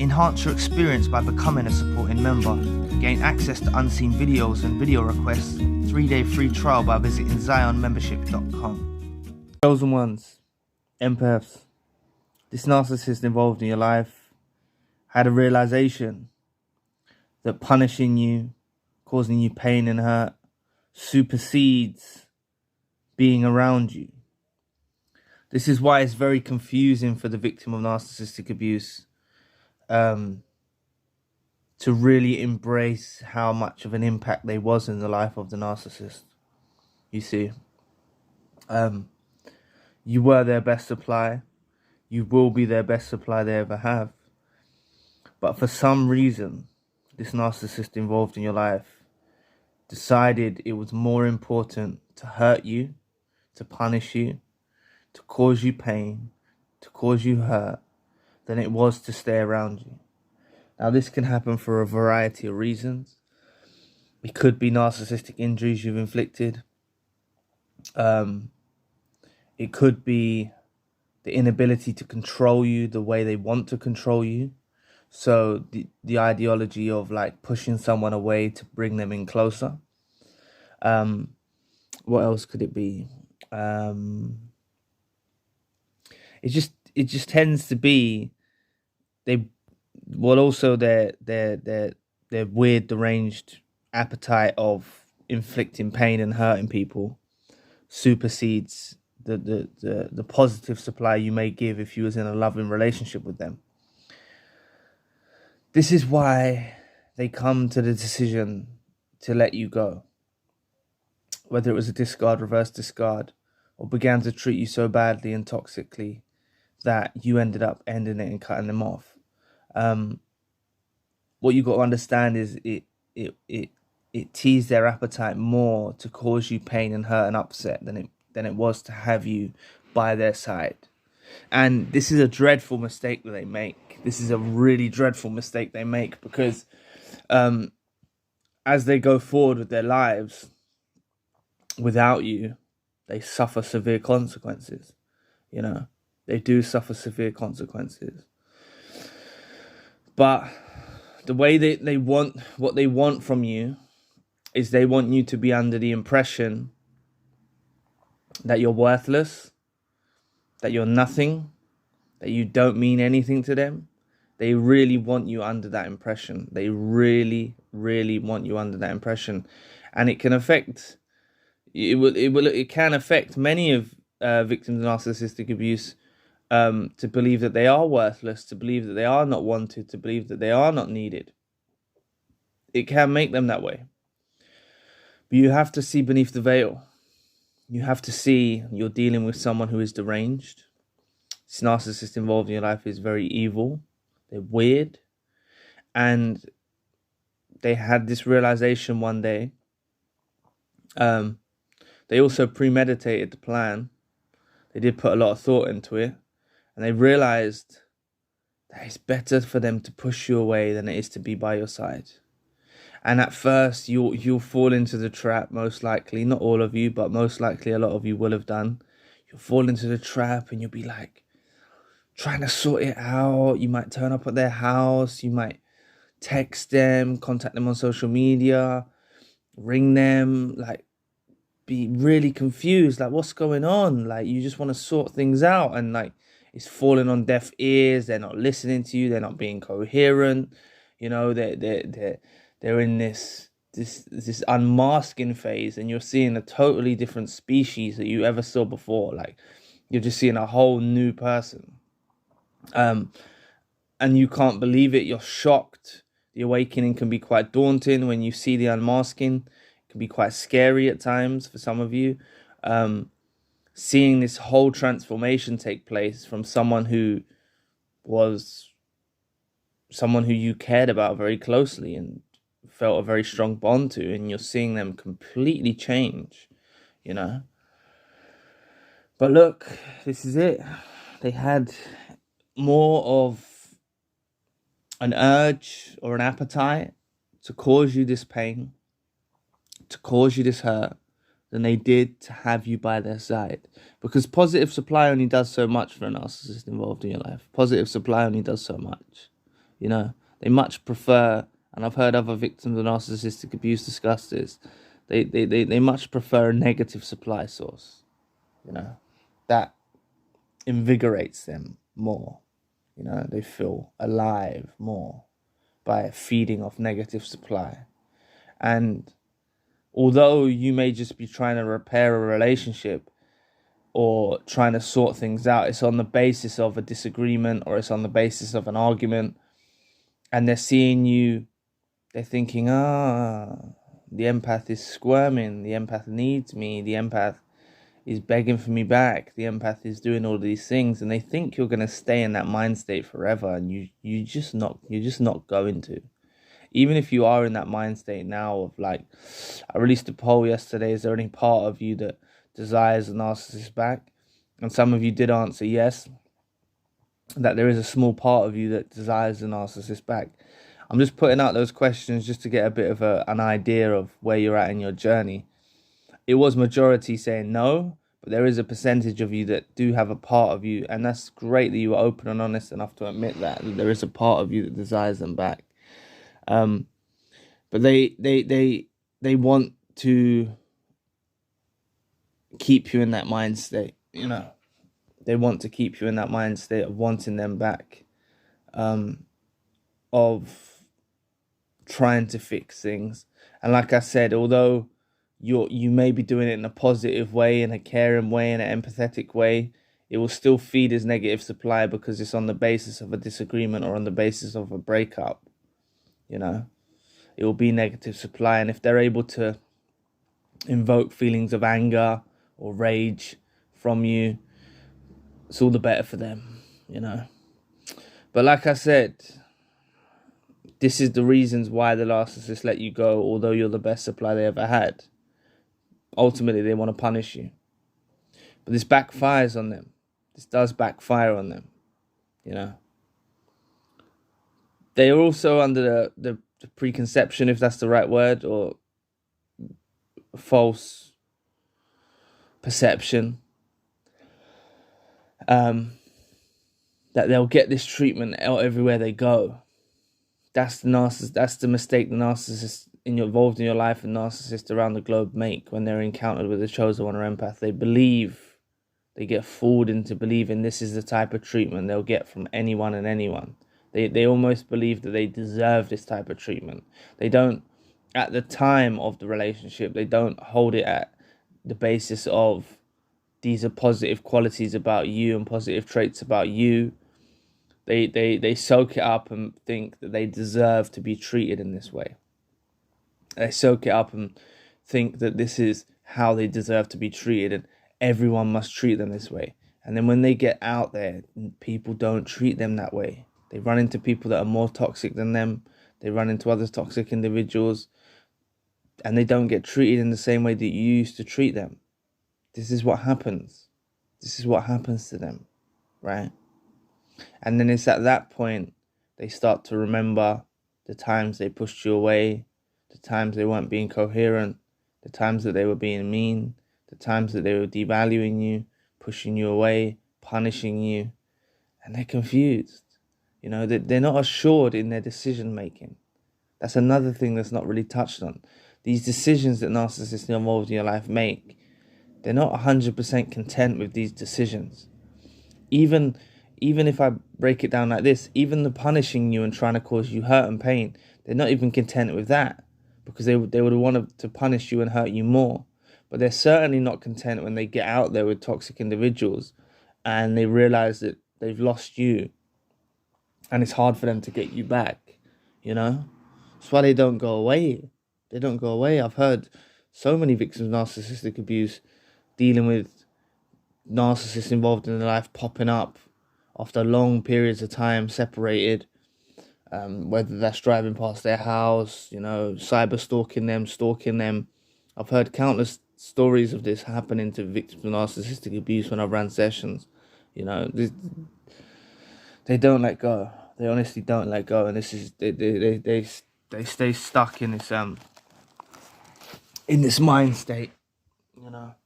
Enhance your experience by becoming a supporting member. Gain access to unseen videos and video requests. 3-day free trial by visiting zionmembership.com. Chosen ones, empaths, this narcissist involved in your life had a realization that punishing you, causing you pain and hurt, supersedes being around you. This is why it's very confusing for the victim of narcissistic abuse to really embrace how much of an impact they was in the life of the narcissist. You see, you were their best supply. You will be their best supply they ever have. But for some reason, this narcissist involved in your life decided it was more important to hurt you, to punish you, to cause you pain, to cause you hurt, than it was to stay around you. Now, this can happen for a variety of reasons. It could be narcissistic injuries you've inflicted. It could be the inability to control you the way they want to control you. So the ideology of like pushing someone away to bring them in closer. What else could it be? It just tends to be their weird deranged appetite of inflicting pain and hurting people supersedes the positive supply you may give if you was in a loving relationship with them. This is why they come to the decision to let you go. Whether it was a discard, reverse discard, or began to treat you so badly and toxically that you ended up ending it and cutting them off. What you got to understand is it teased their appetite more to cause you pain and hurt and upset than it was to have you by their side. And this is a dreadful mistake that they make. This is a really dreadful mistake they make because as they go forward with their lives without you, they suffer severe consequences. You know, they do suffer severe consequences. But the way they want, what they want from you is they want you to be under the impression that you're worthless, that you're nothing, that you don't mean anything to them. They really want you under that impression. They really, really want you under that impression. And it can affect, it can affect many of victims of narcissistic abuse to believe that they are worthless, to believe that they are not wanted, to believe that they are not needed. It can make them that way. But you have to see beneath the veil. You have to see you're dealing with someone who is deranged. This narcissist involved in your life is very evil. They're weird. And they had this realization one day. They also premeditated the plan. They did put a lot of thought into it. And they realized that it's better for them to push you away than it is to be by your side. And at first, you'll fall into the trap, most likely. Not all of you, but most likely a lot of you will have done. You'll fall into the trap and you'll be like, trying to sort it out. You might turn up at their house. You might text them, contact them on social media, ring them, like, be really confused. Like, what's going on? Like, you just want to sort things out. And, like, it's falling on deaf ears. They're not listening to you. They're not being coherent. You know, they're in this unmasking phase, and you're seeing a totally different species that you ever saw before. Like, you're just seeing a whole new person. And you can't believe it. You're shocked. The awakening can be quite daunting when you see the unmasking. It can be quite scary at times for some of you. Seeing this whole transformation take place from someone who was someone who you cared about very closely and felt a very strong bond to, and you're seeing them completely change, you know. But look, this is it. They had more of an urge or an appetite to cause you this pain, to cause you this hurt, than they did to have you by their side. Because positive supply only does so much for a narcissist involved in your life. Positive supply only does so much, You know, they much prefer, and I've heard other victims of narcissistic abuse discuss this, they much prefer a negative supply source, you know, that invigorates them more. You know, they feel alive more by feeding off negative supply. And although you may just be trying to repair a relationship or trying to sort things out, it's on the basis of a disagreement or it's on the basis of an argument, and they're seeing you, they're thinking, the empath is squirming, the empath needs me, the empath is begging for me back, the empath is doing all these things, and they think you're going to stay in that mind state forever, and you're just not going to. Even if you are in that mind state now of like, I released a poll yesterday, is there any part of you that desires a narcissist back? And some of you did answer yes, that there is a small part of you that desires a narcissist back. I'm just putting out those questions just to get a bit of an idea of where you're at in your journey. It was majority saying no, but there is a percentage of you that do have a part of you, and that's great that you were open and honest enough to admit that there is a part of you that desires them back. But they want to keep you in that mind state, you know. They want to keep you in that mind state of wanting them back, of trying to fix things. And like I said, although you may be doing it in a positive way, in a caring way, in an empathetic way, it will still feed as negative supply because it's on the basis of a disagreement or on the basis of a breakup. You know, it will be negative supply. And if they're able to invoke feelings of anger or rage from you, it's all the better for them, you know. But like I said, this is the reasons why the narcissist let you go, although you're the best supply they ever had. Ultimately, they want to punish you. But this backfires on them. This does backfire on them, you know. They are also under the preconception, if that's the right word, or false perception, that they'll get this treatment everywhere they go. That's the mistake the narcissists involved in your life and narcissists around the globe make when they're encountered with a chosen one or empath. They get fooled into believing this is the type of treatment they'll get from anyone and anyone. They almost believe that they deserve this type of treatment. They don't, at the time of the relationship, they don't hold it at the basis of these are positive qualities about you and positive traits about you. They soak it up and think that they deserve to be treated in this way. They soak it up and think that this is how they deserve to be treated and everyone must treat them this way. And then when they get out there, people don't treat them that way. They run into people that are more toxic than them. They run into other toxic individuals and they don't get treated in the same way that you used to treat them. This is what happens. This is what happens to them, right? And then it's at that point they start to remember the times they pushed you away, the times they weren't being coherent, the times that they were being mean, the times that they were devaluing you, pushing you away, punishing you, and they're confused. You know, they're not assured in their decision making. That's another thing that's not really touched on. These decisions that narcissists involved in your life make, they're not 100% content with these decisions. Even if I break it down like this, even the punishing you and trying to cause you hurt and pain, they're not even content with that because they would want to punish you and hurt you more. But they're certainly not content when they get out there with toxic individuals and they realize that they've lost you and it's hard for them to get you back, you know? That's why they don't go away. They don't go away. I've heard so many victims of narcissistic abuse dealing with narcissists involved in their life popping up after long periods of time separated, whether that's driving past their house, you know, cyber stalking them. I've heard countless stories of this happening to victims of narcissistic abuse when I've ran sessions. You know, they don't let go. They honestly don't let go, and this is they stay stuck in this mind state, you know.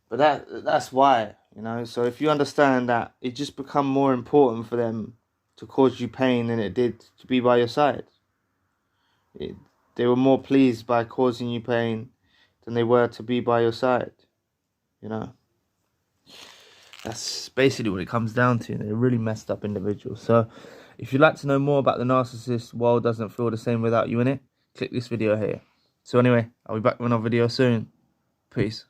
But that's why, you know. So if you understand that, it just become more important for them to cause you pain than it did to be by your side. They were more pleased by causing you pain than they were to be by your side. You know, that's basically what it comes down to. They're really messed up individuals. So if you'd like to know more about the narcissist world doesn't feel the same without you in it, click this video here. So anyway, I'll be back with another video soon. Peace.